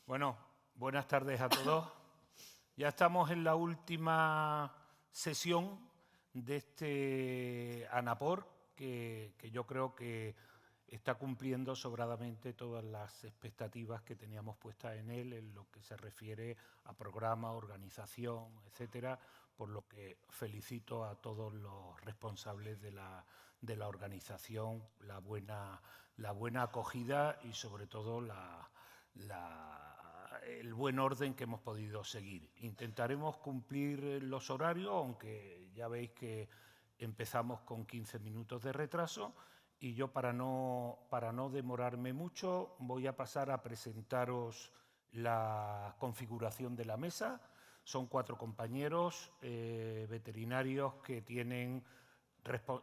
Bueno, buenas tardes a todos. Ya estamos en la última sesión de este ANAPOR, que yo creo que está cumpliendo sobradamente todas las expectativas que teníamos puestas en él, en lo que se refiere a programa, organización, etcétera, por lo que felicito a todos los responsables de la organización, la buena acogida y sobre todo el buen orden que hemos podido seguir. Intentaremos cumplir los horarios, aunque ya veis que empezamos con 15 minutos de retraso, y yo para no demorarme mucho voy a pasar a presentaros la configuración de la mesa. Son 4 compañeros veterinarios que tienen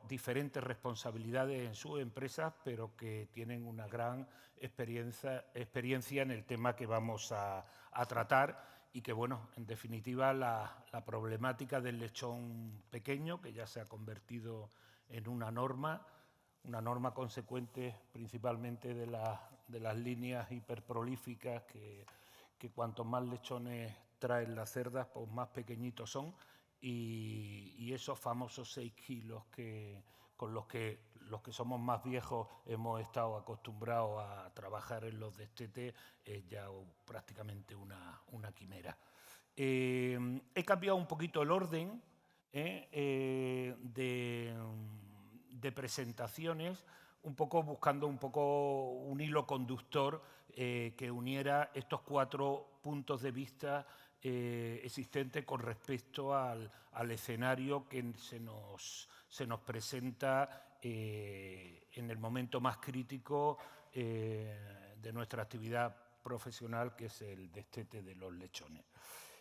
diferentes responsabilidades en sus empresas, pero que tienen una gran experiencia en el tema que vamos a tratar y que, bueno, en definitiva, la problemática del lechón pequeño, que ya se ha convertido en una norma consecuente principalmente de las líneas hiperprolíficas que cuanto más lechones traen las cerdas, pues más pequeñitos son. Y esos famosos 6 kilos con los que somos más viejos hemos estado acostumbrados a trabajar en los destetes es ya prácticamente una quimera. He cambiado un poquito el orden de presentaciones, un poco buscando un hilo conductor que uniera estos 4 puntos de vista existente con respecto al escenario que se nos presenta en el momento más crítico de nuestra actividad profesional, que es el destete de los lechones.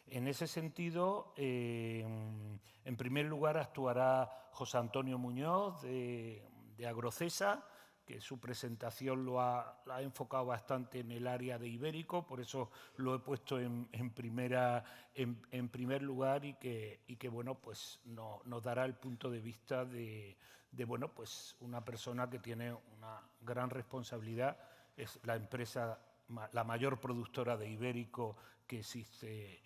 En ese sentido, en primer lugar actuará José Antonio Muñoz de Agrocesa, que su presentación la ha enfocado bastante en el área de ibérico, por eso lo he puesto en primer lugar y que bueno, pues nos dará el punto de vista de bueno, pues una persona que tiene una gran responsabilidad. Es la empresa, la mayor productora de ibérico que existe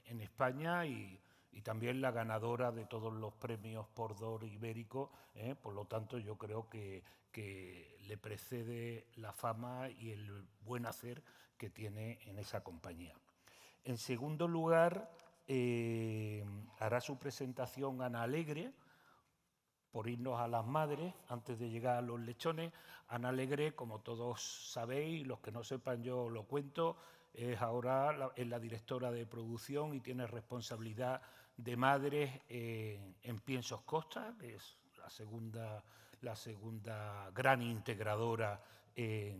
en España y también la ganadora de todos los premios por DOR ibérico. Por lo tanto, yo creo que le precede la fama y el buen hacer que tiene en esa compañía. En segundo lugar, hará su presentación Ana Alegre, por irnos a las madres, antes de llegar a los lechones. Ana Alegre, como todos sabéis, los que no sepan yo lo cuento, es ahora la directora de producción y tiene responsabilidad de madres en Piensos Costa, que es la segunda gran integradora que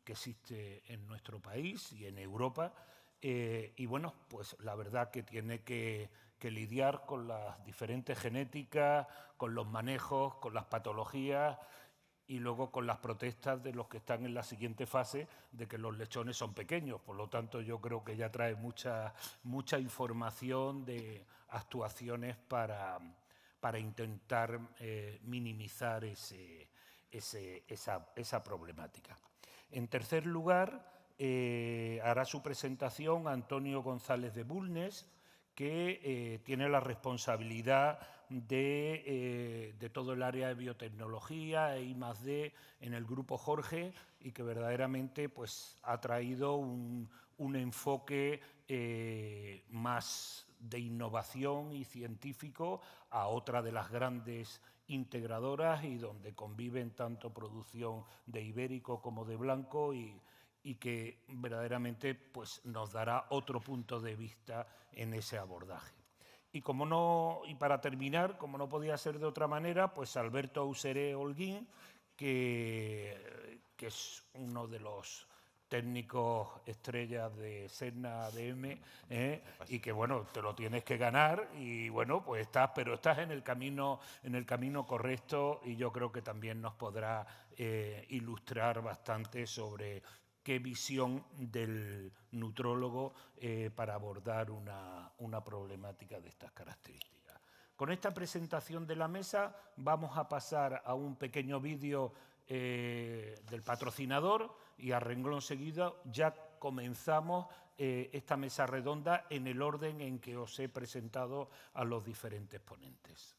existe en nuestro país y en Europa. Y bueno, pues la verdad que tiene que lidiar con las diferentes genéticas, con los manejos, con las patologías y luego con las protestas de los que están en la siguiente fase de que los lechones son pequeños. Por lo tanto, yo creo que ella trae mucha información de actuaciones para intentar minimizar esa problemática. En tercer lugar, hará su presentación Antonio González de Bulnes, que tiene la responsabilidad de todo el área de biotecnología e I+D en el Grupo Jorge y que verdaderamente pues, ha traído un enfoque más de innovación y científico a otra de las grandes integradoras y donde conviven tanto producción de ibérico como de blanco y que verdaderamente pues, nos dará otro punto de vista en ese abordaje. Y para terminar, como no podía ser de otra manera, pues Alberto Auseré Holguín, que es uno de los técnicos estrellas de Sedna ADM, y que bueno, te lo tienes que ganar y bueno, pues estás en el camino correcto y yo creo que también nos podrá ilustrar bastante sobre qué visión del nutrólogo para abordar una problemática de estas características. Con esta presentación de la mesa vamos a pasar a un pequeño vídeo del patrocinador y a renglón seguido ya comenzamos esta mesa redonda en el orden en que os he presentado a los diferentes ponentes.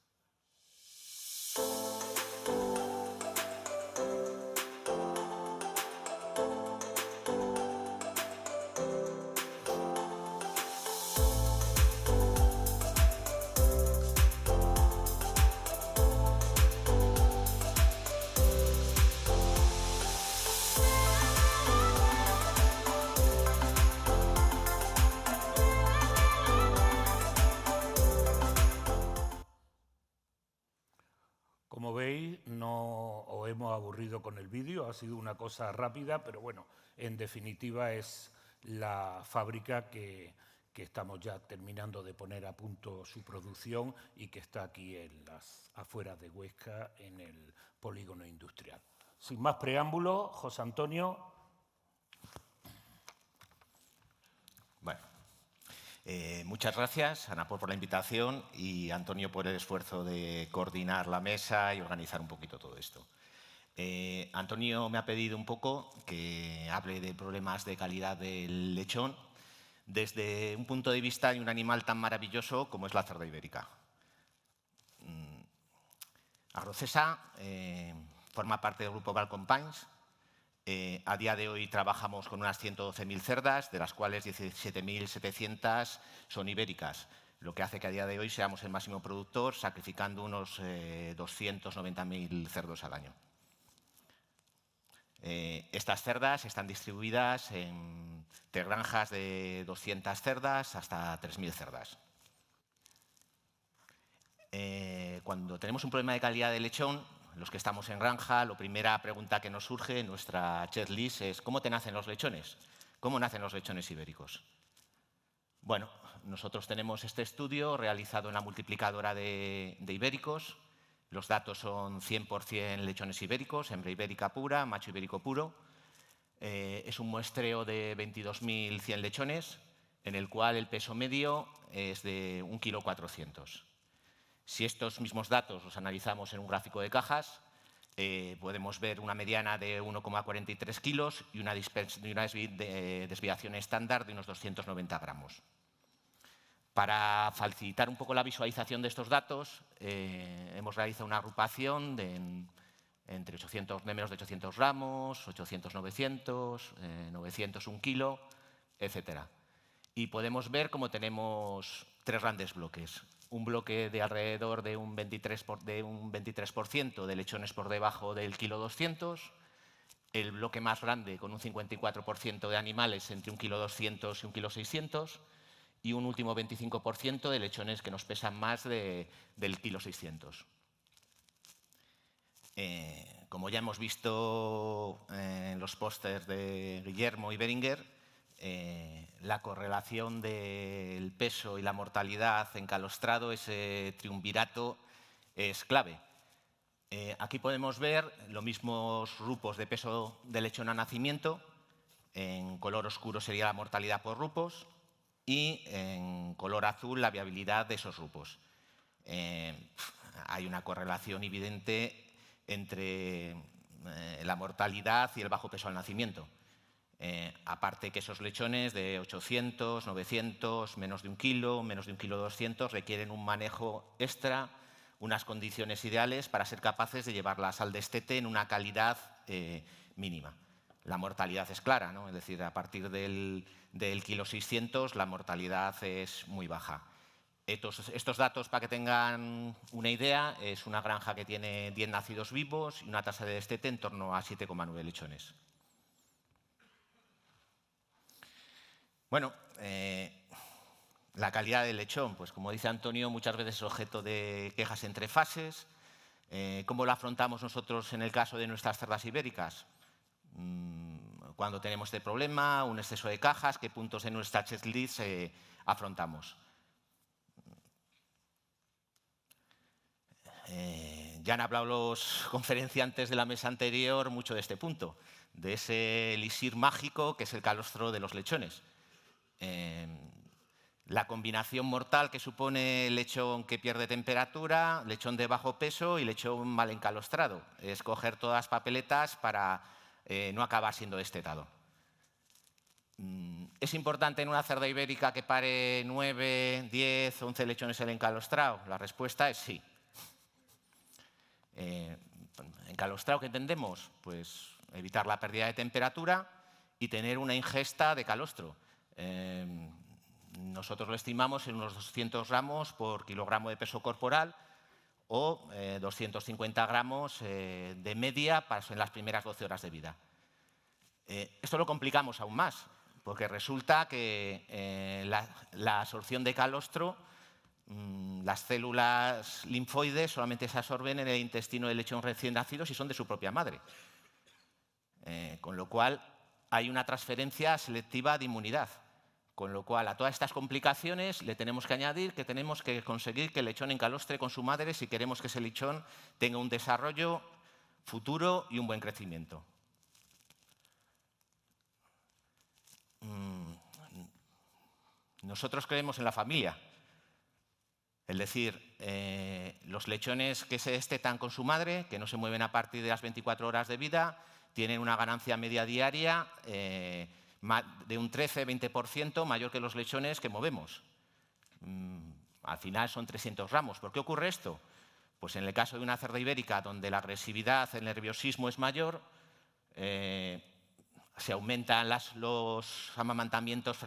Como veis, no os hemos aburrido con el vídeo, ha sido una cosa rápida, pero bueno, en definitiva es la fábrica que estamos ya terminando de poner a punto su producción y que está aquí en las afueras de Huesca, en el polígono industrial. Sin más preámbulos, José Antonio. Bueno. Muchas gracias, Ana, por la invitación y Antonio por el esfuerzo de coordinar la mesa y organizar un poquito todo esto. Antonio me ha pedido un poco que hable de problemas de calidad del lechón desde un punto de vista de un animal tan maravilloso como es la cerda ibérica. Agrocesa forma parte del grupo Balcon Pines. A día de hoy trabajamos con unas 112.000 cerdas, de las cuales 17.700 son ibéricas, lo que hace que a día de hoy seamos el máximo productor, sacrificando unos 290.000 cerdos al año. Estas cerdas están distribuidas entre granjas de 200 cerdas hasta 3.000 cerdas. Cuando tenemos un problema de calidad de lechón, los que estamos en granja, la primera pregunta que nos surge en nuestra checklist es ¿cómo te nacen los lechones? ¿Cómo nacen los lechones ibéricos? Bueno, nosotros tenemos este estudio realizado en la multiplicadora de ibéricos. Los datos son 100% lechones ibéricos, hembra ibérica pura, macho ibérico puro. Es un muestreo de 22.100 lechones, en el cual el peso medio es de 1,4 kg. Si estos mismos datos los analizamos en un gráfico de cajas, podemos ver una mediana de 1,43 kilos y una desviación estándar de unos 290 gramos. Para facilitar un poco la visualización de estos datos, hemos realizado una agrupación de menos de 800 gramos, 800, 900, 900, 1 kilo, etc. Y podemos ver cómo tenemos tres grandes bloques. Un bloque de alrededor de un 23% de lechones por debajo del kilo 200, el bloque más grande con un 54% de animales entre 1,2 kg y 1,6 kg y un último 25% de lechones que nos pesan más del kilo 600. Como ya hemos visto en los pósters de Guillermo y Beringer, la correlación del peso y la mortalidad encalostrado, ese triunvirato, es clave. Aquí podemos ver los mismos grupos de peso de lechón a nacimiento. En color oscuro sería la mortalidad por grupos y en color azul la viabilidad de esos grupos. Hay una correlación evidente entre la mortalidad y el bajo peso al nacimiento. Aparte que esos lechones de 800, 900, menos de 1 kilo, menos de 1,2 kg requieren un manejo extra, unas condiciones ideales para ser capaces de llevarlas al destete en una calidad mínima. La mortalidad es clara, ¿no? Es decir, a partir del kilo 600 la mortalidad es muy baja. Estos datos, para que tengan una idea, es una granja que tiene 10 nacidos vivos y una tasa de destete en torno a 7,9 lechones. Bueno, la calidad del lechón, pues como dice Antonio, muchas veces es objeto de quejas entre fases. ¿Cómo lo afrontamos nosotros en el caso de nuestras cerdas ibéricas? Cuando tenemos este problema, un exceso de cajas, ¿qué puntos en nuestra checklist afrontamos? Ya han hablado los conferenciantes de la mesa anterior mucho de este punto, de ese elixir mágico que es el calostro de los lechones. La combinación mortal que supone lechón que pierde temperatura, lechón de bajo peso y lechón mal encalostrado. Es coger todas las papeletas para no acabar siendo destetado. ¿Es importante en una cerda ibérica que pare 9, 10, 11 lechones el encalostrado? La respuesta es sí. Encalostrado, ¿qué entendemos? Pues evitar la pérdida de temperatura y tener una ingesta de calostro. Nosotros lo estimamos en unos 200 gramos por kilogramo de peso corporal o 250 gramos de media en las primeras 12 horas de vida. Esto lo complicamos aún más, porque resulta que la absorción de calostro, las células linfoides solamente se absorben en el intestino del lechón recién nacido si son de su propia madre. Con lo cual hay una transferencia selectiva de inmunidad. Con lo cual, a todas estas complicaciones le tenemos que añadir que tenemos que conseguir que el lechón encalostre con su madre si queremos que ese lechón tenga un desarrollo futuro y un buen crecimiento. Nosotros creemos en la familia. Es decir, los lechones que se destetan con su madre, que no se mueven a partir de las 24 horas de vida, tienen una ganancia media diaria de un 13-20% mayor que los lechones que movemos. Al final son 300 gramos. ¿Por qué ocurre esto? Pues en el caso de una cerda ibérica, donde la agresividad, el nerviosismo es mayor, se aumentan los amamantamientos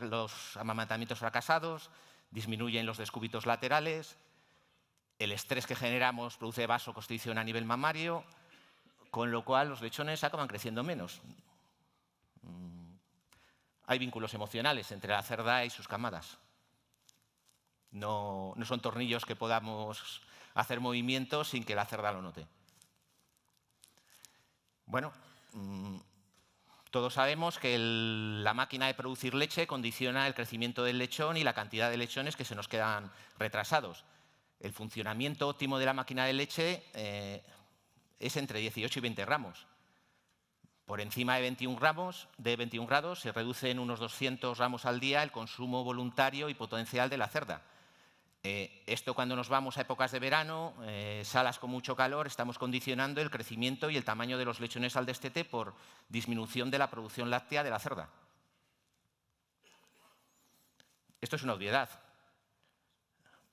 fracasados, disminuyen los descúbitos laterales, el estrés que generamos produce vasoconstricción a nivel mamario, con lo cual los lechones acaban creciendo menos. Hay vínculos emocionales entre la cerda y sus camadas. No son tornillos que podamos hacer movimientos sin que la cerda lo note. Bueno, todos sabemos que la máquina de producir leche condiciona el crecimiento del lechón y la cantidad de lechones que se nos quedan retrasados. El funcionamiento óptimo de la máquina de leche es entre 18 y 20 gramos. Por encima de 21 grados se reduce en unos 200 gramos al día el consumo voluntario y potencial de la cerda. Esto cuando nos vamos a épocas de verano, salas con mucho calor, estamos condicionando el crecimiento y el tamaño de los lechones al destete por disminución de la producción láctea de la cerda. Esto es una obviedad,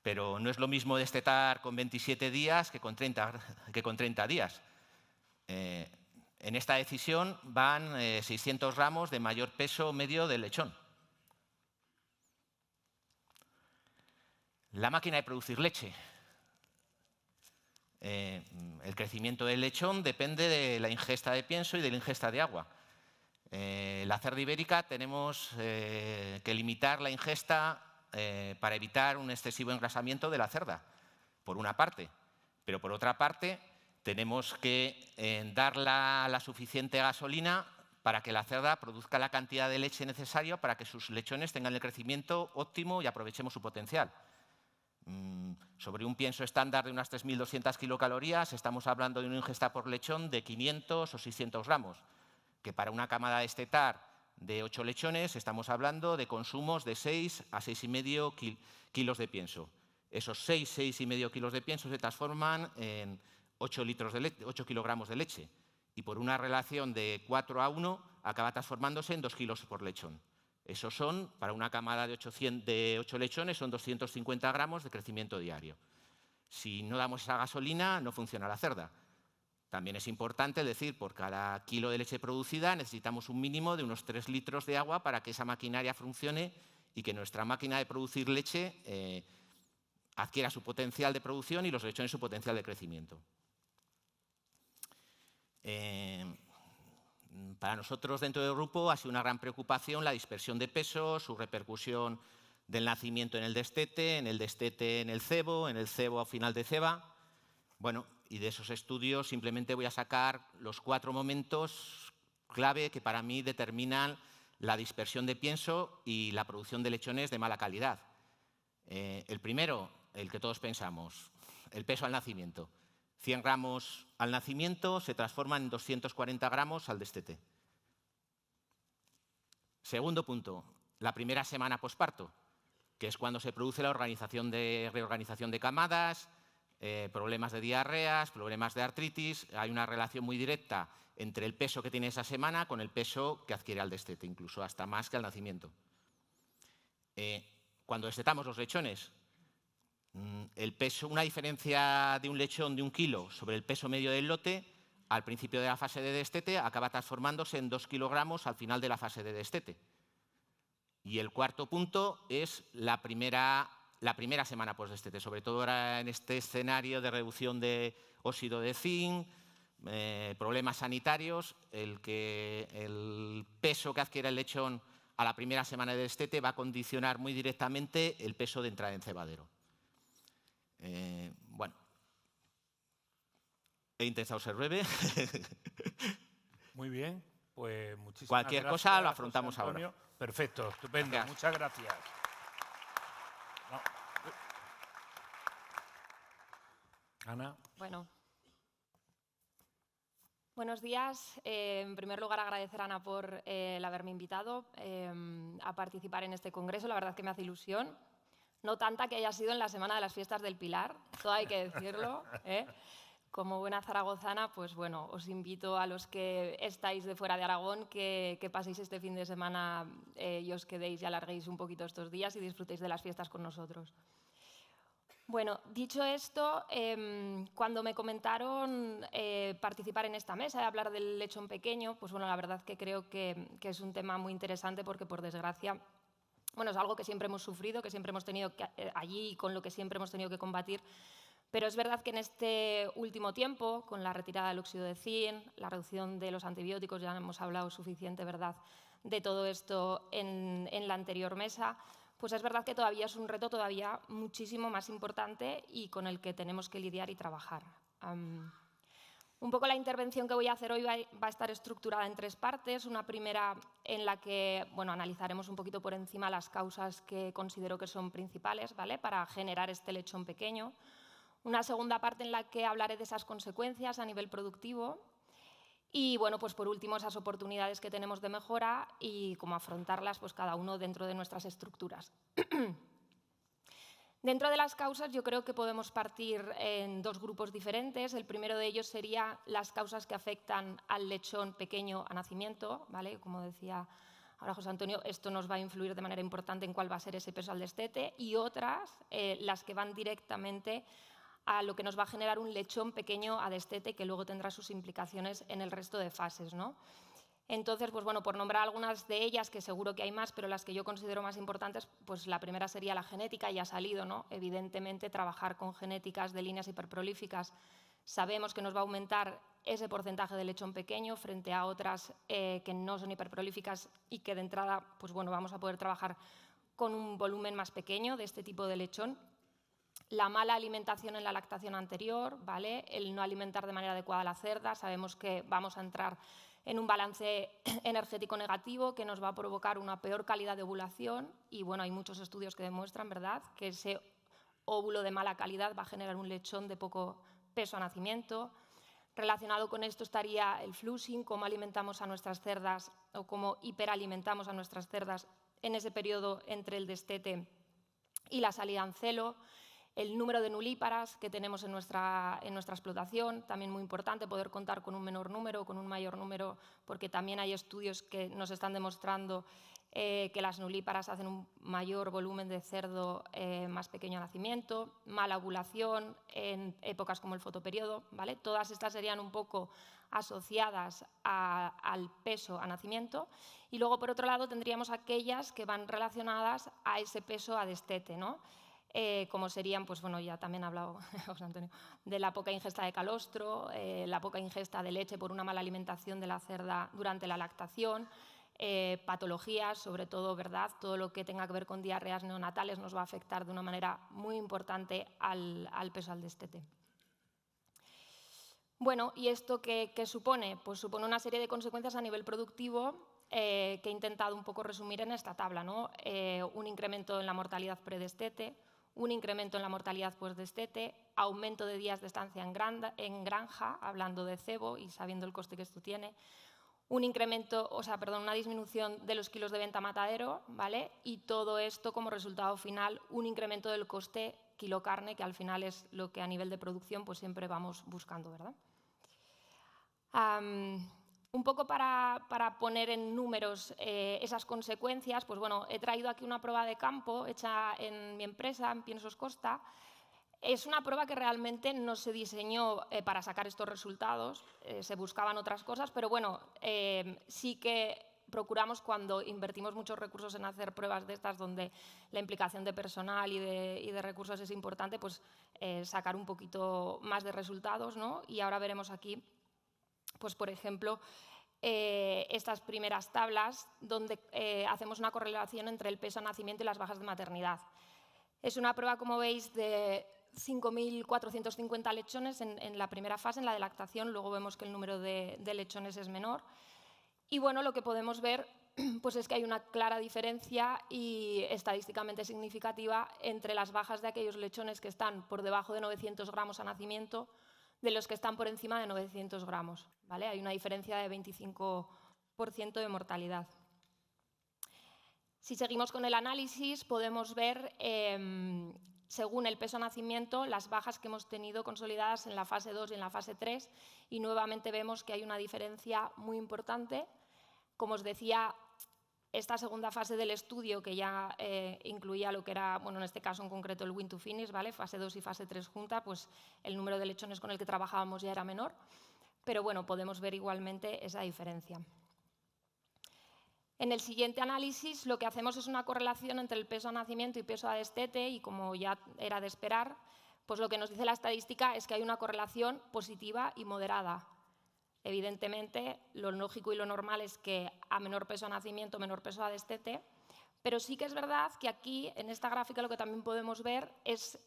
pero no es lo mismo destetar con 27 días que con 30 días. En esta decisión van 600 gramos de mayor peso medio del lechón. La máquina de producir leche. El crecimiento del lechón depende de la ingesta de pienso y de la ingesta de agua. La cerda ibérica tenemos que limitar la ingesta para evitar un excesivo engrasamiento de la cerda, por una parte. Pero por otra parte, tenemos que dar la suficiente gasolina para que la cerda produzca la cantidad de leche necesaria para que sus lechones tengan el crecimiento óptimo y aprovechemos su potencial. Sobre un pienso estándar de unas 3.200 kilocalorías, estamos hablando de una ingesta por lechón de 500 o 600 gramos, que para una camada de destetar de 8 lechones estamos hablando de consumos de 6 a 6,5 kilos de pienso. Esos 6,5 kilos de pienso se transforman en 8 kilogramos de leche y por una relación de 4:1 acaba transformándose en 2 kilos por lechón. Esos son, para una camada de 8 lechones, son 250 gramos de crecimiento diario. Si no damos esa gasolina, no funciona la cerda. También es importante decir, por cada kilo de leche producida necesitamos un mínimo de unos 3 litros de agua para que esa maquinaria funcione y que nuestra máquina de producir leche adquiera su potencial de producción y los lechones su potencial de crecimiento. Para nosotros dentro del grupo ha sido una gran preocupación la dispersión de peso, su repercusión del nacimiento en el destete en el cebo al final de ceba. Bueno, y de esos estudios simplemente voy a sacar los 4 momentos clave que para mí determinan la dispersión de pienso y la producción de lechones de mala calidad. El primero, el que todos pensamos, el peso al nacimiento. 100 gramos al nacimiento se transforman en 240 gramos al destete. Segundo punto, la primera semana posparto, que es cuando se produce la reorganización de camadas, problemas de diarreas, problemas de artritis. Hay una relación muy directa entre el peso que tiene esa semana con el peso que adquiere al destete, incluso hasta más que al nacimiento. Cuando destetamos los lechones, el peso, una diferencia de un lechón de 1 kilo sobre el peso medio del lote, al principio de la fase de destete, acaba transformándose en 2 kilogramos al final de la fase de destete. Y el cuarto punto es la primera semana post-destete, sobre todo ahora en este escenario de reducción de óxido de zinc, problemas sanitarios, el peso que adquiere el lechón a la primera semana de destete va a condicionar muy directamente el peso de entrada en cebadero. Bueno, he intentado ser breve. Muy bien, pues muchísimas Cualquier gracias. cosa lo afrontamos ahora. Perfecto, estupendo, Gracias. muchas gracias. No. Ana. Bueno. Buenos días. En primer lugar, agradecer a Ana por el haberme invitado a participar en este congreso. La verdad es que me hace ilusión. No tanta que haya sido en la Semana de las Fiestas del Pilar, todo hay que decirlo. Como buena zaragozana, pues bueno, os invito a los que estáis de fuera de Aragón que paséis este fin de semana y os quedéis y alarguéis un poquito estos días y disfrutéis de las fiestas con nosotros. Bueno, dicho esto, cuando me comentaron participar en esta mesa y hablar del lechón pequeño, pues bueno, la verdad que creo que es un tema muy interesante porque, por desgracia, bueno, es algo que siempre hemos sufrido, que siempre hemos tenido allí y con lo que siempre hemos tenido que combatir. Pero es verdad que en este último tiempo, con la retirada del óxido de zinc, la reducción de los antibióticos, ya hemos hablado suficiente, ¿verdad?, de todo esto en la anterior mesa, pues es verdad que todavía es un reto todavía muchísimo más importante y con el que tenemos que lidiar y trabajar. Un poco la intervención que voy a hacer hoy va a estar estructurada en 3 partes. Una primera en la que analizaremos un poquito por encima las causas que considero que son principales, ¿vale?, para generar este lechón pequeño. Una segunda parte en la que hablaré de esas consecuencias a nivel productivo. Y bueno, pues por último, esas oportunidades que tenemos de mejora y cómo afrontarlas, pues cada uno dentro de nuestras estructuras. Dentro de las causas, yo creo que podemos partir en 2 grupos diferentes. El primero de ellos sería las causas que afectan al lechón pequeño a nacimiento, ¿vale? Como decía ahora José Antonio, esto nos va a influir de manera importante en cuál va a ser ese peso al destete, y otras, las que van directamente a lo que nos va a generar un lechón pequeño a destete, que luego tendrá sus implicaciones en el resto de fases, ¿no? Entonces, pues bueno, por nombrar algunas de ellas, que seguro que hay más, pero las que yo considero más importantes, pues la primera sería la genética, ya ha salido, ¿no? Evidentemente, trabajar con genéticas de líneas hiperprolíficas sabemos que nos va a aumentar ese porcentaje de lechón pequeño frente a otras que no son hiperprolíficas y que de entrada, pues bueno, vamos a poder trabajar con un volumen más pequeño de este tipo de lechón. La mala alimentación en la lactación anterior, ¿vale? El no alimentar de manera adecuada a la cerda, sabemos que vamos a entrar en un balance energético negativo que nos va a provocar una peor calidad de ovulación y bueno, hay muchos estudios que demuestran, ¿verdad?, que ese óvulo de mala calidad va a generar un lechón de poco peso a nacimiento. Relacionado con esto estaría el flushing, cómo alimentamos a nuestras cerdas o cómo hiperalimentamos a nuestras cerdas en ese periodo entre el destete y la salida en celo. El número de nulíparas que tenemos en nuestra explotación, también muy importante poder contar con un menor número o con un mayor número, porque también hay estudios que nos están demostrando que las nulíparas hacen un mayor volumen de cerdo más pequeño a nacimiento, mala ovulación en épocas como el fotoperiodo, ¿vale? Todas estas serían un poco asociadas al peso a nacimiento. Y luego, por otro lado, tendríamos aquellas que van relacionadas a ese peso a destete, ¿no? Como serían, pues bueno, ya también ha hablado José Antonio, de la poca ingesta de calostro, la poca ingesta de leche por una mala alimentación de la cerda durante la lactación, patologías, sobre todo, ¿verdad? Todo lo que tenga que ver con diarreas neonatales nos va a afectar de una manera muy importante al peso al destete. Bueno, ¿y esto qué supone? Pues supone una serie de consecuencias a nivel productivo que he intentado un poco resumir en esta tabla, ¿no? Un incremento en la mortalidad predestete, un incremento en la mortalidad postdestete, aumento de días de estancia en granja, hablando de cebo y sabiendo el coste que esto tiene, una disminución de los kilos de venta matadero, ¿vale? Y todo esto como resultado final, un incremento del coste kilo carne, que al final es lo que a nivel de producción pues siempre vamos buscando, ¿verdad? Un poco para poner en números esas consecuencias, pues bueno, he traído aquí una prueba de campo hecha en mi empresa, en Piensos Costa. Es una prueba que realmente no se diseñó para sacar estos resultados, se buscaban otras cosas, pero bueno, sí que procuramos, cuando invertimos muchos recursos en hacer pruebas de estas, donde la implicación de personal y de recursos es importante, pues sacar un poquito más de resultados, ¿no? Y ahora veremos aquí, pues por ejemplo, estas primeras tablas donde hacemos una correlación entre el peso a nacimiento y las bajas de maternidad. Es una prueba, como veis, de 5.450 lechones en la primera fase, en la de lactación. Luego vemos que el número de lechones es menor. Y bueno, lo que podemos ver pues es que hay una clara diferencia y estadísticamente significativa entre las bajas de aquellos lechones que están por debajo de 900 gramos a nacimiento de los que están por encima de 900 gramos. ¿Vale? Hay una diferencia de 25% de mortalidad. Si seguimos con el análisis, podemos ver, según el peso a nacimiento, las bajas que hemos tenido consolidadas en la fase 2 y en la fase 3, y nuevamente vemos que hay una diferencia muy importante. Como os decía, esta segunda fase del estudio, que ya incluía lo que era, bueno, en este caso en concreto el win to finish, ¿vale? Fase 2 y fase 3 junta, pues el número de lechones con el que trabajábamos ya era menor, pero bueno, podemos ver igualmente esa diferencia. En el siguiente análisis lo que hacemos es una correlación entre el peso a nacimiento y peso a destete, y como ya era de esperar, pues lo que nos dice la estadística es que hay una correlación positiva y moderada. Evidentemente, lo lógico y lo normal es que a menor peso a nacimiento, menor peso a destete, pero sí que es verdad que aquí, en esta gráfica, lo que también podemos ver es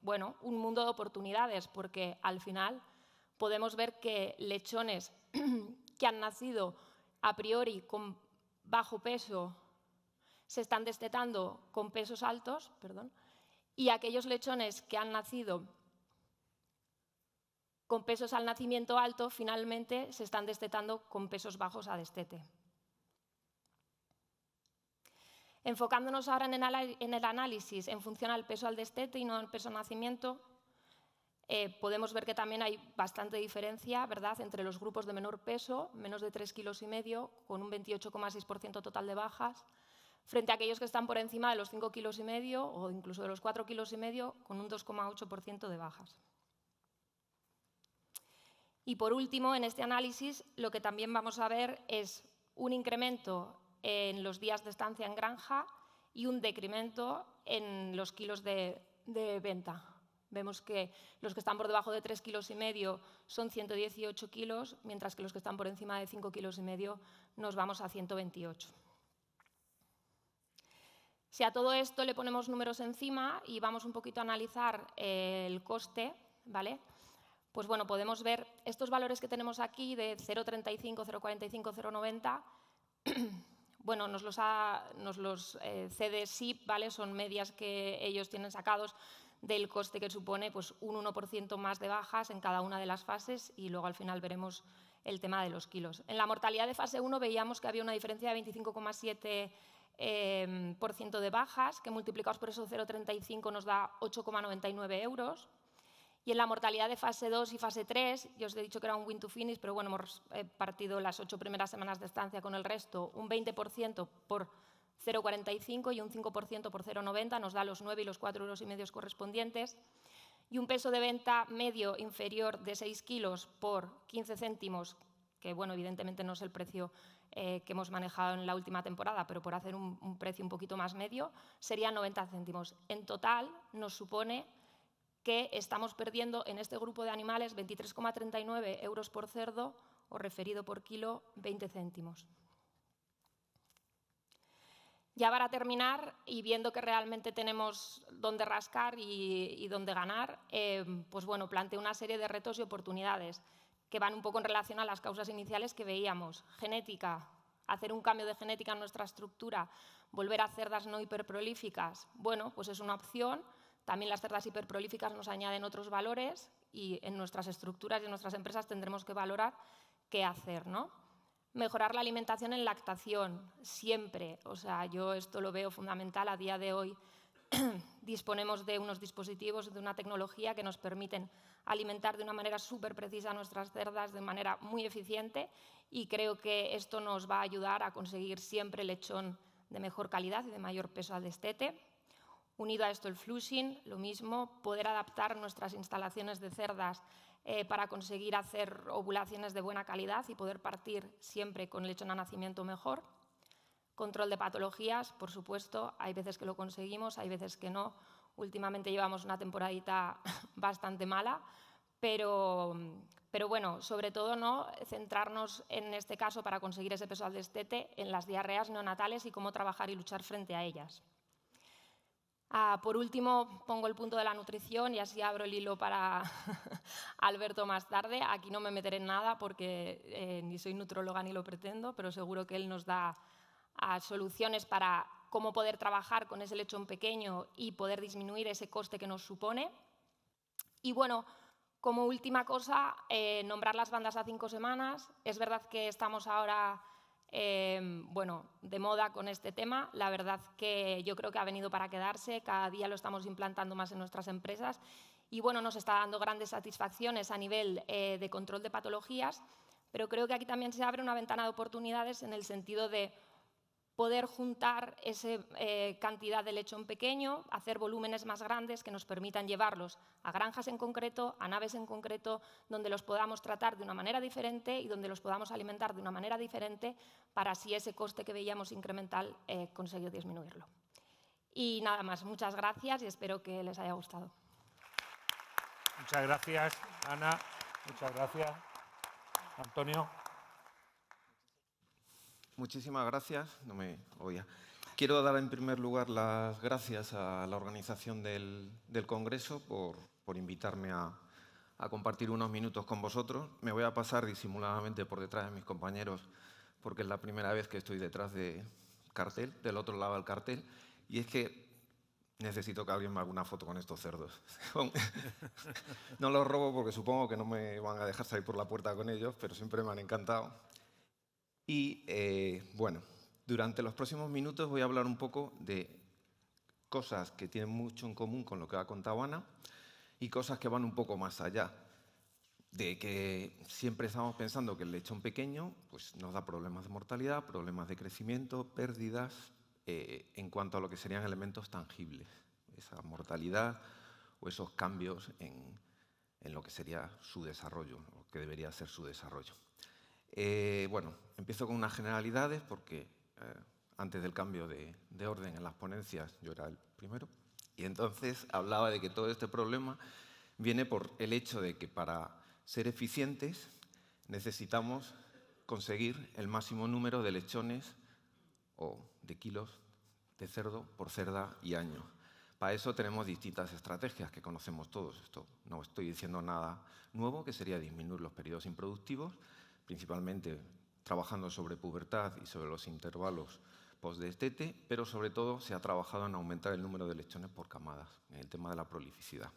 bueno, un mundo de oportunidades, porque al final podemos ver que lechones que han nacido a priori con bajo peso se están destetando con pesos altos, y aquellos lechones que han nacido con pesos al nacimiento alto, finalmente se están destetando con pesos bajos a destete. Enfocándonos ahora en el análisis en función al peso al destete y no al peso al nacimiento, podemos ver que también hay bastante diferencia, ¿verdad?, entre los grupos de menor peso, menos de 3,5 kilos, con un 28,6% total de bajas, frente a aquellos que están por encima de los 5,5 kilos o incluso de los 4,5 kilos, con un 2,8% de bajas. Y por último, en este análisis, lo que también vamos a ver es un incremento en los días de estancia en granja y un decremento en los kilos de venta. Vemos que los que están por debajo de 3,5 kilos son 118 kilos, mientras que los que están por encima de 5,5 kilos nos vamos a 128. Si a todo esto le ponemos números encima y vamos un poquito a analizar el coste, ¿vale?, pues bueno, podemos ver estos valores que tenemos aquí de 0,35, 0,45, 0,90, bueno, nos los cede SIP, ¿vale? Son medias que ellos tienen sacados del coste que supone pues, un 1% más de bajas en cada una de las fases, y luego al final veremos el tema de los kilos. En la mortalidad de fase 1 veíamos que había una diferencia de 25,7% de bajas, que multiplicados por esos 0,35 nos da 8,99 euros. Y en la mortalidad de fase 2 y fase 3, yo os he dicho que era un win to finish, pero bueno, hemos partido las 8 primeras semanas de estancia con el resto, un 20% por 0,45 y un 5% por 0,90, nos da los 9 y los 4,5 euros correspondientes, y un peso de venta medio inferior de 6 kilos por 15 céntimos, que bueno, evidentemente no es el precio que hemos manejado en la última temporada, pero por hacer un precio un poquito más medio, serían 90 céntimos. En total nos supone que estamos perdiendo en este grupo de animales 23,39 euros por cerdo, o referido por kilo, 20 céntimos. Ya para terminar, y viendo que realmente tenemos dónde rascar y dónde ganar, pues bueno, planteo una serie de retos y oportunidades que van un poco en relación a las causas iniciales que veíamos. Genética, hacer un cambio de genética en nuestra estructura, volver a cerdas no hiperprolíficas, bueno, pues es una opción. También las cerdas hiperprolíficas nos añaden otros valores y en nuestras estructuras y en nuestras empresas tendremos que valorar qué hacer, ¿no? Mejorar la alimentación en lactación, siempre. O sea, yo esto lo veo fundamental a día de hoy. disponemos de unos dispositivos, de una tecnología que nos permiten alimentar de una manera súper precisa a nuestras cerdas de manera muy eficiente, y creo que esto nos va a ayudar a conseguir siempre lechón de mejor calidad y de mayor peso al destete. Unido a esto el flushing, lo mismo, poder adaptar nuestras instalaciones de cerdas para conseguir hacer ovulaciones de buena calidad y poder partir siempre con lechón a nacimiento mejor. Control de patologías, por supuesto, hay veces que lo conseguimos, hay veces que no. Últimamente llevamos una temporadita bastante mala, pero bueno, sobre todo no centrarnos en este caso para conseguir ese peso al destete en las diarreas neonatales y cómo trabajar y luchar frente a ellas. Por último, pongo el punto de la nutrición y así abro el hilo para Alberto más tarde. Aquí no me meteré en nada porque ni soy nutróloga ni lo pretendo, pero seguro que él nos da soluciones para cómo poder trabajar con ese lechón pequeño y poder disminuir ese coste que nos supone. Y bueno, como última cosa, nombrar las bandas a 5 semanas. Es verdad que estamos ahora de moda con este tema. La verdad que yo creo que ha venido para quedarse. Cada día lo estamos implantando más en nuestras empresas y bueno, nos está dando grandes satisfacciones a nivel de control de patologías, pero creo que aquí también se abre una ventana de oportunidades en el sentido de poder juntar esa cantidad de lechón pequeño, hacer volúmenes más grandes que nos permitan llevarlos a granjas en concreto, a naves en concreto, donde los podamos tratar de una manera diferente y donde los podamos alimentar de una manera diferente para así ese coste que veíamos incremental conseguir disminuirlo. Y nada más, muchas gracias y espero que les haya gustado. Muchas gracias, Ana. Muchas gracias. Antonio. Muchísimas gracias. No me oía. Quiero dar en primer lugar las gracias a la organización del Congreso por invitarme a compartir unos minutos con vosotros. Me voy a pasar disimuladamente por detrás de mis compañeros porque es la primera vez que estoy detrás del otro lado del cartel, y es que necesito que alguien me haga una foto con estos cerdos. No los robo porque supongo que no me van a dejar salir por la puerta con ellos, pero siempre me han encantado. Y bueno, durante los próximos minutos voy a hablar un poco de cosas que tienen mucho en común con lo que ha contado Ana y cosas que van un poco más allá. De que siempre estamos pensando que el lechón pequeño pues, nos da problemas de mortalidad, problemas de crecimiento, pérdidas, en cuanto a lo que serían elementos tangibles, esa mortalidad o esos cambios en lo que sería su desarrollo, lo que debería ser su desarrollo. Bueno, empiezo con unas generalidades porque antes del cambio de orden en las ponencias yo era el primero y entonces hablaba de que todo este problema viene por el hecho de que para ser eficientes necesitamos conseguir el máximo número de lechones o de kilos de cerdo por cerda y año. Para eso tenemos distintas estrategias que conocemos todos. Esto no estoy diciendo nada nuevo, que sería disminuir los periodos improductivos, principalmente trabajando sobre pubertad y sobre los intervalos post-destete, pero sobre todo se ha trabajado en aumentar el número de lechones por camadas, en el tema de la prolificidad.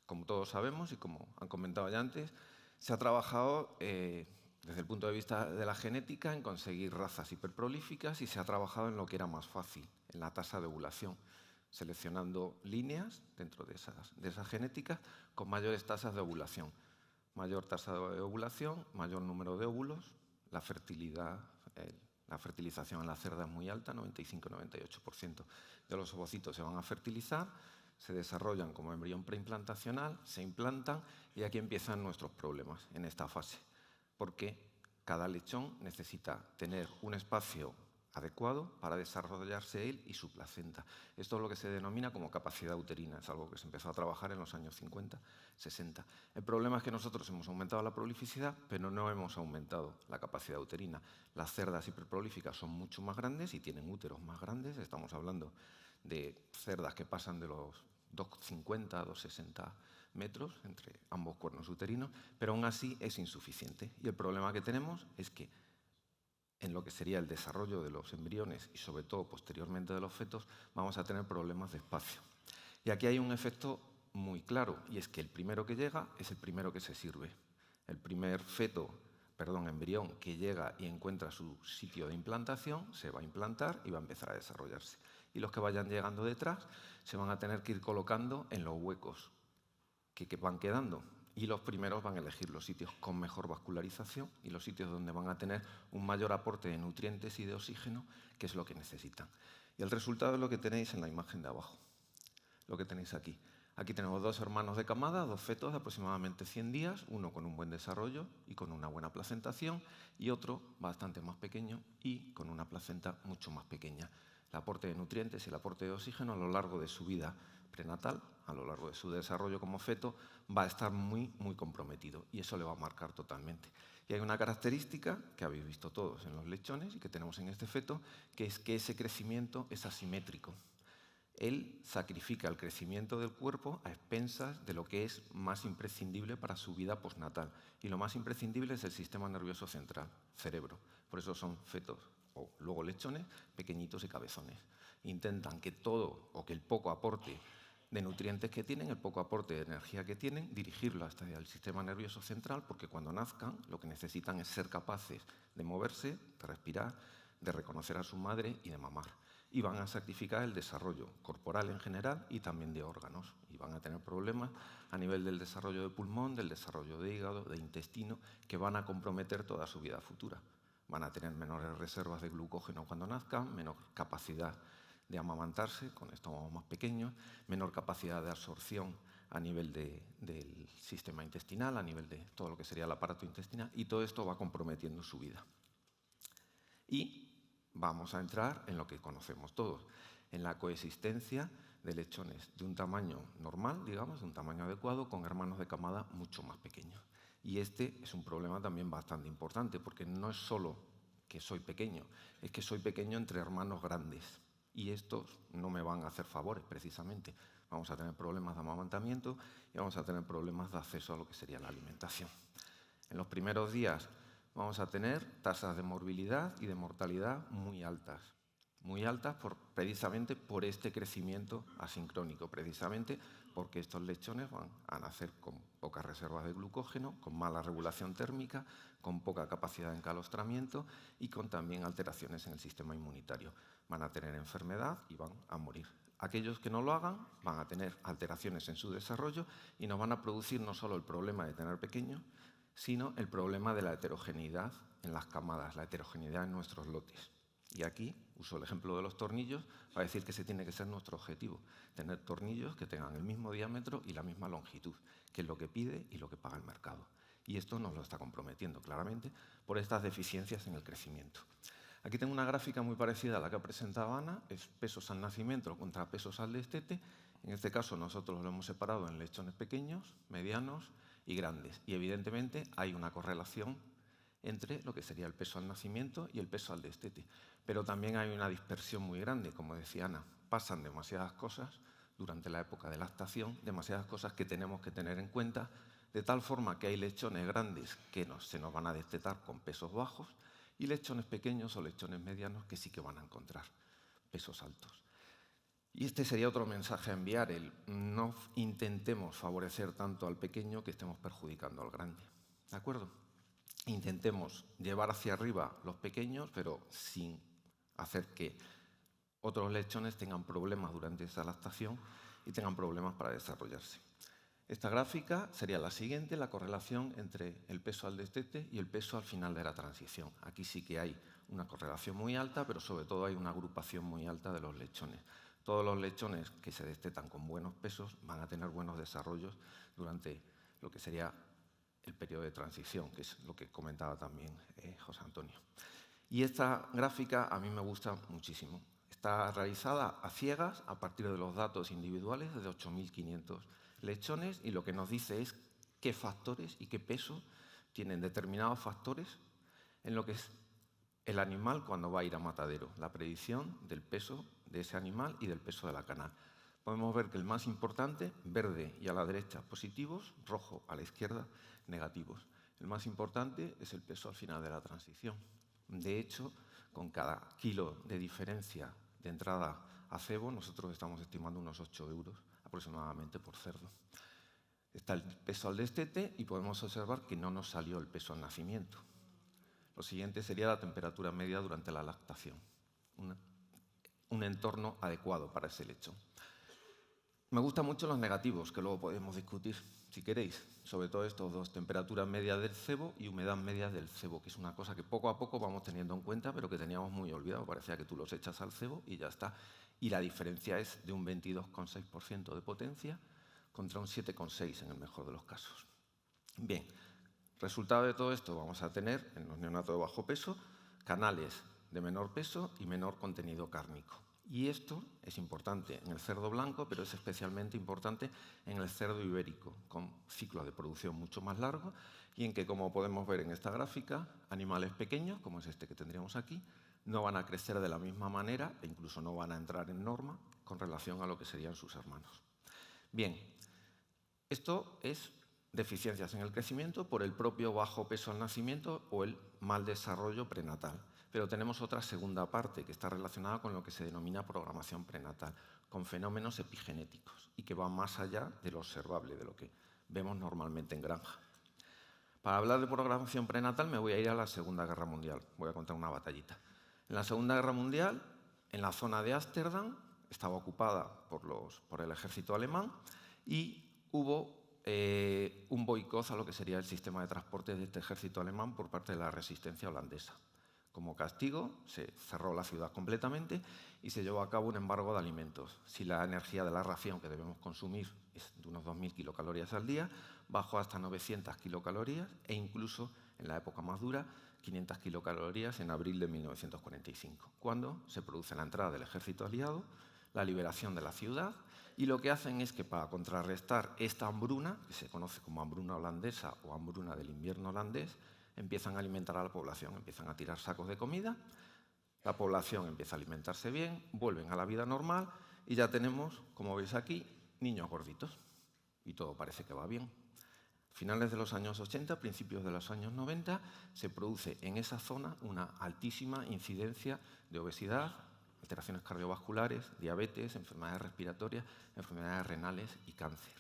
Como todos sabemos y como han comentado ya antes, se ha trabajado desde el punto de vista de la genética en conseguir razas hiperprolíficas y se ha trabajado en lo que era más fácil, en la tasa de ovulación, seleccionando líneas dentro de esas genéticas con mayores tasas de ovulación. Mayor tasa de ovulación, mayor número de óvulos, la fertilidad, la fertilización en la cerda es muy alta, 95-98% de los ovocitos se van a fertilizar, se desarrollan como embrión preimplantacional, se implantan y aquí empiezan nuestros problemas en esta fase, porque cada lechón necesita tener un espacio adecuado para desarrollarse él y su placenta. Esto es lo que se denomina como capacidad uterina, es algo que se empezó a trabajar en los años 50, 60. El problema es que nosotros hemos aumentado la prolificidad, pero no hemos aumentado la capacidad uterina. Las cerdas hiperprolíficas son mucho más grandes y tienen úteros más grandes, estamos hablando de cerdas que pasan de los 2,50 a 2,60 metros entre ambos cuernos uterinos, pero aún así es insuficiente. Y el problema que tenemos es que en lo que sería el desarrollo de los embriones y sobre todo posteriormente de los fetos, vamos a tener problemas de espacio. Y aquí hay un efecto muy claro, y es que el primero que llega es el primero que se sirve. El primer embrión que llega y encuentra su sitio de implantación, se va a implantar y va a empezar a desarrollarse. y los que vayan llegando detrás se van a tener que ir colocando en los huecos que van quedando. Y los primeros van a elegir los sitios con mejor vascularización y los sitios donde van a tener un mayor aporte de nutrientes y de oxígeno, que es lo que necesitan. Y el resultado es lo que tenéis en la imagen de abajo, lo que tenéis aquí. Aquí tenemos 2 hermanos de camada, 2 fetos de aproximadamente 100 días, uno con un buen desarrollo y con una buena placentación, y otro bastante más pequeño y con una placenta mucho más pequeña. El aporte de nutrientes y el aporte de oxígeno a lo largo de su vida prenatal, a lo largo de su desarrollo como feto, va a estar muy, muy comprometido, y eso le va a marcar totalmente. Y hay una característica que habéis visto todos en los lechones y que tenemos en este feto, que es que ese crecimiento es asimétrico. Él sacrifica el crecimiento del cuerpo a expensas de lo que es más imprescindible para su vida postnatal. Y lo más imprescindible es el sistema nervioso central, cerebro. Por eso son fetos, o luego lechones, pequeñitos y cabezones. Intentan que todo, o que el poco aporte de nutrientes que tienen, el poco aporte de energía que tienen, dirigirlo hasta el sistema nervioso central, porque cuando nazcan lo que necesitan es ser capaces de moverse, de respirar, de reconocer a su madre y de mamar. Y van a sacrificar el desarrollo corporal en general y también de órganos. Y van a tener problemas a nivel del desarrollo de pulmón, del desarrollo de hígado, de intestino, que van a comprometer toda su vida futura. Van a tener menores reservas de glucógeno cuando nazcan, menor capacidad de amamantarse con estómagos más pequeños, menor capacidad de absorción a nivel del sistema intestinal, a nivel de todo lo que sería el aparato intestinal, y todo esto va comprometiendo su vida. Y vamos a entrar en lo que conocemos todos, en la coexistencia de lechones de un tamaño normal, digamos, de un tamaño adecuado, con hermanos de camada mucho más pequeños. Y este es un problema también bastante importante, porque no es solo que soy pequeño, es que soy pequeño entre hermanos grandes. Y estos no me van a hacer favores, precisamente. Vamos a tener problemas de amamantamiento y vamos a tener problemas de acceso a lo que sería la alimentación. En los primeros días vamos a tener tasas de morbilidad y de mortalidad muy altas precisamente por este crecimiento asincrónico, precisamente porque estos lechones van a nacer con pocas reservas de glucógeno, con mala regulación térmica, con poca capacidad de encalostramiento y con también alteraciones en el sistema inmunitario. Van a tener enfermedad y van a morir. Aquellos que no lo hagan van a tener alteraciones en su desarrollo y nos van a producir no solo el problema de tener pequeños, sino el problema de la heterogeneidad en las camadas, la heterogeneidad en nuestros lotes. Y aquí uso el ejemplo de los tornillos para decir que ese tiene que ser nuestro objetivo, tener tornillos que tengan el mismo diámetro y la misma longitud, que es lo que pide y lo que paga el mercado. Y esto nos lo está comprometiendo claramente por estas deficiencias en el crecimiento. Aquí tengo una gráfica muy parecida a la que ha presentado Ana, es pesos al nacimiento contra pesos al destete. En este caso nosotros lo hemos separado en lechones pequeños, medianos y grandes. Y evidentemente hay una correlación entre lo que sería el peso al nacimiento y el peso al destete. Pero también hay una dispersión muy grande, como decía Ana. Pasan demasiadas cosas durante la época de lactación, demasiadas cosas que tenemos que tener en cuenta, de tal forma que hay lechones grandes que se nos van a destetar con pesos bajos y lechones pequeños o lechones medianos que sí que van a encontrar pesos altos. Y este sería otro mensaje a enviar, el no intentemos favorecer tanto al pequeño que estemos perjudicando al grande. ¿De acuerdo? Intentemos llevar hacia arriba los pequeños, pero sin hacer que otros lechones tengan problemas durante esa lactación y tengan problemas para desarrollarse. Esta gráfica sería la siguiente, la correlación entre el peso al destete y el peso al final de la transición. Aquí sí que hay una correlación muy alta, pero sobre todo hay una agrupación muy alta de los lechones. Todos los lechones que se destetan con buenos pesos van a tener buenos desarrollos durante lo que sería el periodo de transición, que es lo que comentaba también José Antonio. Y esta gráfica a mí me gusta muchísimo. Está realizada a ciegas a partir de los datos individuales de 8.500 lechones y lo que nos dice es qué factores y qué peso tienen determinados factores en lo que es el animal cuando va a ir a matadero, la predicción del peso de ese animal y del peso de la canal. Podemos ver que el más importante, verde y a la derecha positivos, rojo a la izquierda negativos. El más importante es el peso al final de la transición. De hecho, con cada kilo de diferencia de entrada a cebo, nosotros estamos estimando unos 8 euros aproximadamente por cerdo. Está el peso al destete y podemos observar que no nos salió el peso al nacimiento. Lo siguiente sería la temperatura media durante la lactación. un entorno adecuado para ese lechón. Me gustan mucho los negativos, que luego podemos discutir, si queréis, sobre todo estos dos, temperatura media del cebo y humedad media del cebo, que es una cosa que poco a poco vamos teniendo en cuenta, pero que teníamos muy olvidado. Parecía que tú los echas al cebo y ya está. Y la diferencia es de un 22,6% de potencia contra un 7,6% en el mejor de los casos. Bien, resultado de todo esto vamos a tener, en los neonatos de bajo peso, canales de menor peso y menor contenido cárnico. Y esto es importante en el cerdo blanco, pero es especialmente importante en el cerdo ibérico, con ciclos de producción mucho más largos y en que, como podemos ver en esta gráfica, animales pequeños, como es este que tendríamos aquí, no van a crecer de la misma manera e incluso no van a entrar en norma con relación a lo que serían sus hermanos. Bien, esto es deficiencias en el crecimiento por el propio bajo peso al nacimiento o el mal desarrollo prenatal. Pero tenemos otra segunda parte que está relacionada con lo que se denomina programación prenatal, con fenómenos epigenéticos y que va más allá de lo observable, de lo que vemos normalmente en granja. Para hablar de programación prenatal me voy a ir a la Segunda Guerra Mundial. Voy a contar una batallita. En la Segunda Guerra Mundial, en la zona de Ámsterdam, estaba ocupada por el ejército alemán y hubo un boicot a lo que sería el sistema de transporte de este ejército alemán por parte de la resistencia holandesa. Como castigo, se cerró la ciudad completamente y se llevó a cabo un embargo de alimentos. Si la energía de la ración que debemos consumir es de unos 2.000 kilocalorías al día, bajó hasta 900 kilocalorías e incluso, en la época más dura, 500 kilocalorías en abril de 1945, cuando se produce la entrada del ejército aliado, la liberación de la ciudad, y lo que hacen es que para contrarrestar esta hambruna, que se conoce como hambruna holandesa o hambruna del invierno holandés, empiezan a alimentar a la población, empiezan a tirar sacos de comida, la población empieza a alimentarse bien, vuelven a la vida normal y ya tenemos, como veis aquí, niños gorditos. Y todo parece que va bien. A finales de los años 80, principios de los años 90, se produce en esa zona una altísima incidencia de obesidad, alteraciones cardiovasculares, diabetes, enfermedades respiratorias, enfermedades renales y cáncer.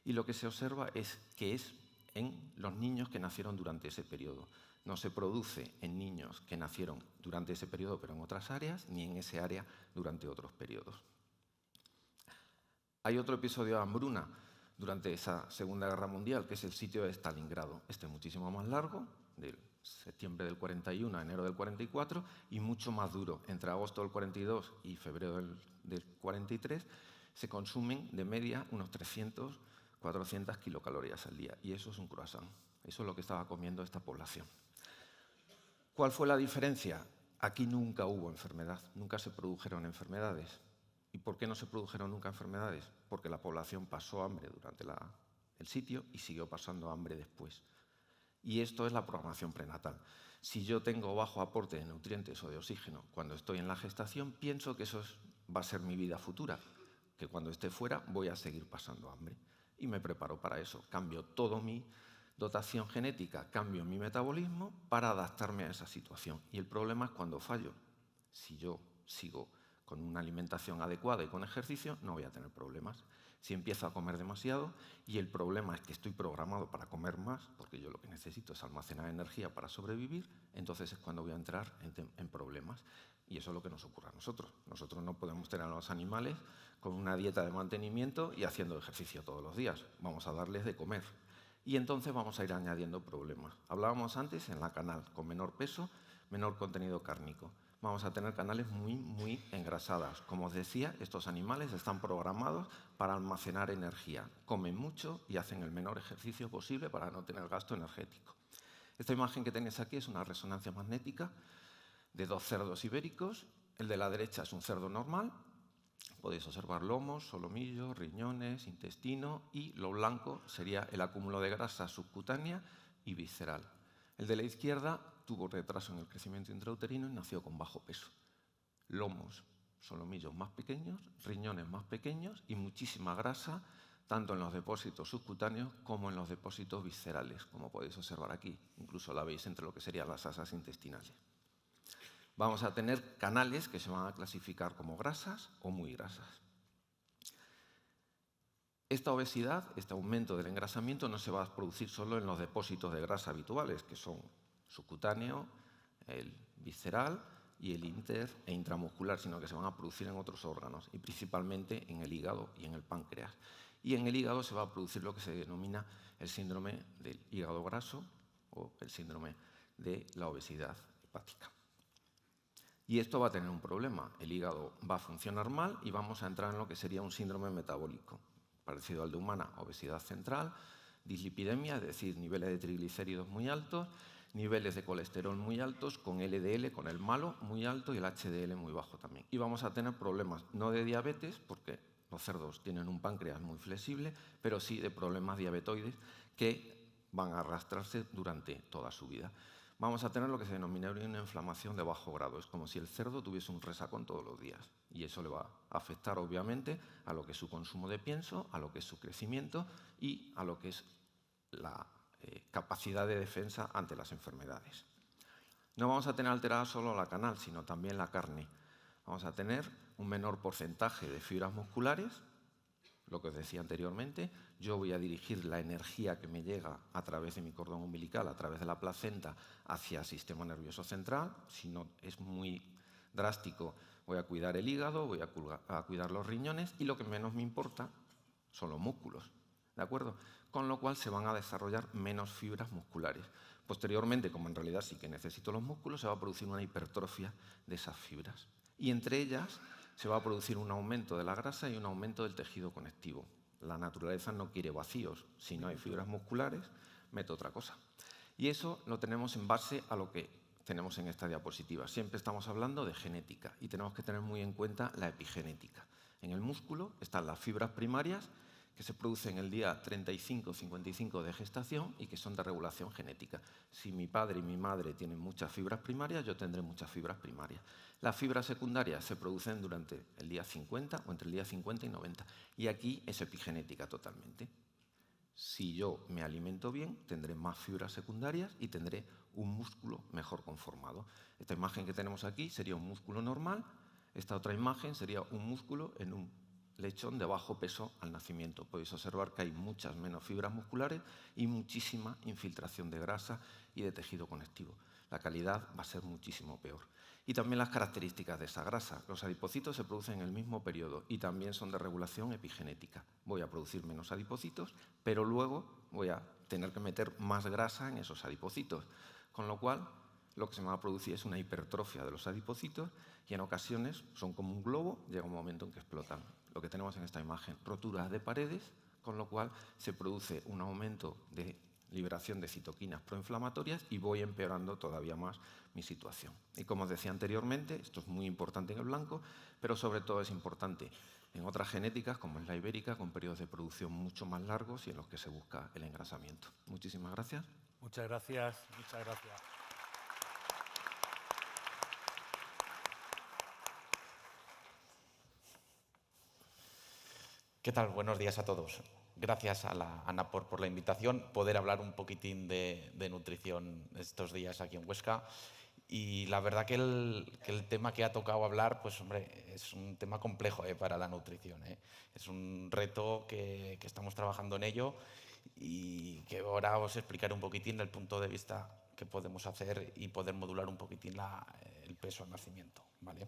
Y lo que se observa es que es en los niños que nacieron durante ese periodo. No se produce en niños que nacieron durante ese periodo, pero en otras áreas, ni en ese área durante otros periodos. Hay otro episodio de hambruna durante esa Segunda Guerra Mundial, que es el sitio de Stalingrado. Este es muchísimo más largo, de septiembre del 41 a enero del 44, y mucho más duro. Entre agosto del 42 y febrero del 43 se consumen de media unos 400 kilocalorías al día. Y eso es un croissant. Eso es lo que estaba comiendo esta población. ¿Cuál fue la diferencia? Aquí nunca hubo enfermedad, nunca se produjeron enfermedades. ¿Y por qué no se produjeron nunca enfermedades? Porque la población pasó hambre durante el sitio y siguió pasando hambre después. Y esto es la programación prenatal. Si yo tengo bajo aporte de nutrientes o de oxígeno cuando estoy en la gestación, pienso que eso va a ser mi vida futura, que cuando esté fuera voy a seguir pasando hambre. Y me preparo para eso. Cambio toda mi dotación genética, cambio mi metabolismo para adaptarme a esa situación. Y el problema es cuando fallo. Si yo sigo con una alimentación adecuada y con ejercicio, no voy a tener problemas. Si empiezo a comer demasiado y el problema es que estoy programado para comer más, porque yo lo que necesito es almacenar energía para sobrevivir, entonces es cuando voy a entrar en problemas. Y eso es lo que nos ocurre a nosotros. Nosotros no podemos tener a los animales con una dieta de mantenimiento y haciendo ejercicio todos los días. Vamos a darles de comer. Y entonces vamos a ir añadiendo problemas. Hablábamos antes en la canal, con menor peso, menor contenido cárnico. Vamos a tener canales muy engrasadas. Como os decía, estos animales están programados para almacenar energía. Comen mucho y hacen el menor ejercicio posible para no tener gasto energético. Esta imagen que tenéis aquí es una resonancia magnética de dos cerdos ibéricos. El de la derecha es un cerdo normal. Podéis observar lomos, solomillos, riñones, intestino, y lo blanco sería el acúmulo de grasa subcutánea y visceral. El de la izquierda tuvo retraso en el crecimiento intrauterino y nació con bajo peso. Lomos, solomillos más pequeños, riñones más pequeños y muchísima grasa, tanto en los depósitos subcutáneos como en los depósitos viscerales, como podéis observar aquí. Incluso la veis entre lo que serían las asas intestinales. Vamos a tener canales que se van a clasificar como grasas o muy grasas. Esta obesidad, este aumento del engrasamiento, no se va a producir solo en los depósitos de grasa habituales, que son subcutáneo, el visceral, y el inter e intramuscular, sino que se van a producir en otros órganos, y principalmente en el hígado y en el páncreas. Y en el hígado se va a producir lo que se denomina el síndrome del hígado graso o el síndrome de la obesidad hepática. Y esto va a tener un problema. El hígado va a funcionar mal y vamos a entrar en lo que sería un síndrome metabólico, parecido al de humana, obesidad central, dislipidemia, es decir, niveles de triglicéridos muy altos, niveles de colesterol muy altos, con LDL, con el malo, muy alto y el HDL muy bajo también. Y vamos a tener problemas no de diabetes, porque los cerdos tienen un páncreas muy flexible, pero sí de problemas diabetoides que van a arrastrarse durante toda su vida. Vamos a tener lo que se denomina una inflamación de bajo grado. Es como si el cerdo tuviese un resacón todos los días. Y eso le va a afectar, obviamente, a lo que es su consumo de pienso, a lo que es su crecimiento y a lo que es la capacidad de defensa ante las enfermedades. No vamos a tener alterada solo la canal, sino también la carne. Vamos a tener un menor porcentaje de fibras musculares, lo que os decía anteriormente. Yo voy a dirigir la energía que me llega a través de mi cordón umbilical, a través de la placenta, hacia el sistema nervioso central. Si no es muy drástico, voy a cuidar el hígado, voy a cuidar los riñones y lo que menos me importa son los músculos, ¿de acuerdo? Con lo cual se van a desarrollar menos fibras musculares. Posteriormente, como en realidad sí que necesito los músculos, se va a producir una hipertrofia de esas fibras. Y entre ellas se va a producir un aumento de la grasa y un aumento del tejido conectivo. La naturaleza no quiere vacíos. Si no hay fibras musculares, meto otra cosa. Y eso lo tenemos en base a lo que tenemos en esta diapositiva. Siempre estamos hablando de genética y tenemos que tener muy en cuenta la epigenética. En el músculo están las fibras primarias que se producen el día 35-55 de gestación y que son de regulación genética. Si mi padre y mi madre tienen muchas fibras primarias, yo tendré muchas fibras primarias. Las fibras secundarias se producen durante el día 50 o entre el día 50 y 90. Y aquí es epigenética totalmente. Si yo me alimento bien, tendré más fibras secundarias y tendré un músculo mejor conformado. Esta imagen que tenemos aquí sería un músculo normal. Esta otra imagen sería un músculo en un lechón de bajo peso al nacimiento. Podéis observar que hay muchas menos fibras musculares y muchísima infiltración de grasa y de tejido conectivo. La calidad va a ser muchísimo peor. Y también las características de esa grasa. Los adipocitos se producen en el mismo periodo y también son de regulación epigenética. Voy a producir menos adipocitos, pero luego voy a tener que meter más grasa en esos adipocitos. Con lo cual, lo que se me va a producir es una hipertrofia de los adipocitos y en ocasiones son como un globo, llega un momento en que explotan. Lo que tenemos en esta imagen, roturas de paredes, con lo cual se produce un aumento de liberación de citoquinas proinflamatorias y voy empeorando todavía más mi situación. Y como os decía anteriormente, esto es muy importante en el blanco, pero sobre todo es importante en otras genéticas, como es la ibérica, con periodos de producción mucho más largos y en los que se busca el engrasamiento. Muchísimas gracias. Muchas gracias. Muchas gracias. ¿Qué tal? Buenos días a todos. Gracias a la Ana por la invitación, poder hablar un poquitín de nutrición estos días aquí en Huesca. Y la verdad que el tema que ha tocado hablar, pues hombre, es un tema complejo para la nutrición. Es un reto que estamos trabajando en ello y que ahora os explicaré un poquitín el punto de vista que podemos hacer y poder modular un poquitín el peso al nacimiento, ¿vale?